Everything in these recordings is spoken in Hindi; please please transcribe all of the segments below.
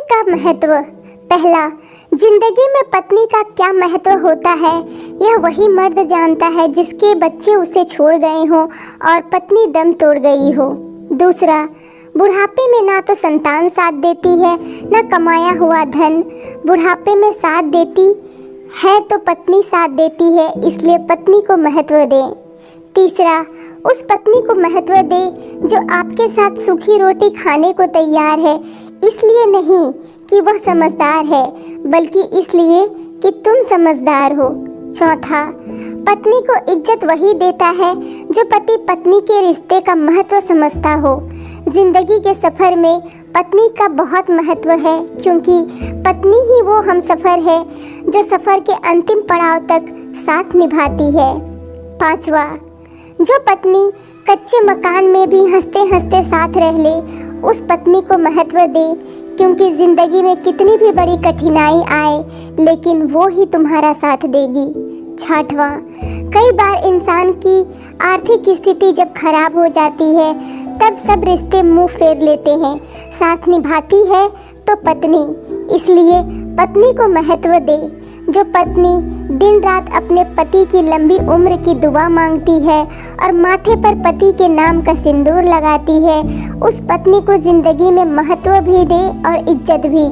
का महत्व। पहला, जिंदगी में पत्नी का क्या महत्व होता है यह वही मर्द जानता है जिसके बच्चे उसे छोड़ गए हों और पत्नी दम तोड़ गई हो। दूसरा, बुढ़ापे में ना तो संतान साथ देती है ना कमाया हुआ धन, बुढ़ापे में साथ देती है तो पत्नी साथ देती है, इसलिए पत्नी को महत्व दें। तीसरा, उस पत्नी को महत्व दे जो आपके साथ सूखी रोटी खाने को तैयार है, इसलिए नहीं कि वह समझदार है बल्कि इसलिए कि तुम समझदार हो। चौथा, पत्नी को इज्जत वही देता है जो पति पत्नी के रिश्ते का महत्व समझता हो। जिंदगी के सफ़र में पत्नी का बहुत महत्व है क्योंकि पत्नी ही वो हमसफ़र है जो सफ़र के अंतिम पड़ाव तक साथ निभाती है। पांचवा, जो पत्नी कच्चे मकान में भी हंसते हंसते साथ रह ले उस पत्नी को महत्व दे क्योंकि ज़िंदगी में कितनी भी बड़ी कठिनाई आए लेकिन वो ही तुम्हारा साथ देगी। छठवां, कई बार इंसान की आर्थिक स्थिति जब खराब हो जाती है तब सब रिश्ते मुंह फेर लेते हैं, साथ निभाती है तो पत्नी, इसलिए पत्नी को महत्व दे। जो पत्नी दिन रात अपने पति की लंबी उम्र की दुआ मांगती है और माथे पर पति के नाम का सिंदूर लगाती है उस पत्नी को ज़िंदगी में महत्व भी दे और इज्जत भी।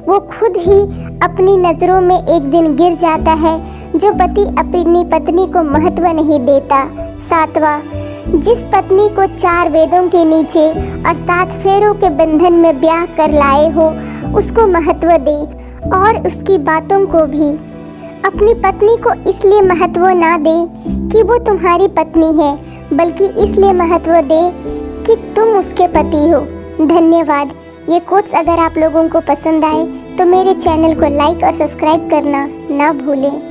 वो खुद ही अपनी नज़रों में एक दिन गिर जाता है जो पति अपनी पत्नी को महत्व नहीं देता। सातवां, जिस पत्नी को 4 वेदों के नीचे और 7 फेरों के बंधन में ब्याह कर लाए हो उसको महत्व दे और उसकी बातों को भी। अपनी पत्नी को इसलिए महत्व ना दे कि वो तुम्हारी पत्नी है बल्कि इसलिए महत्व दे कि तुम उसके पति हो। धन्यवाद। ये कोट्स अगर आप लोगों को पसंद आए तो मेरे चैनल को लाइक और सब्सक्राइब करना ना भूलें।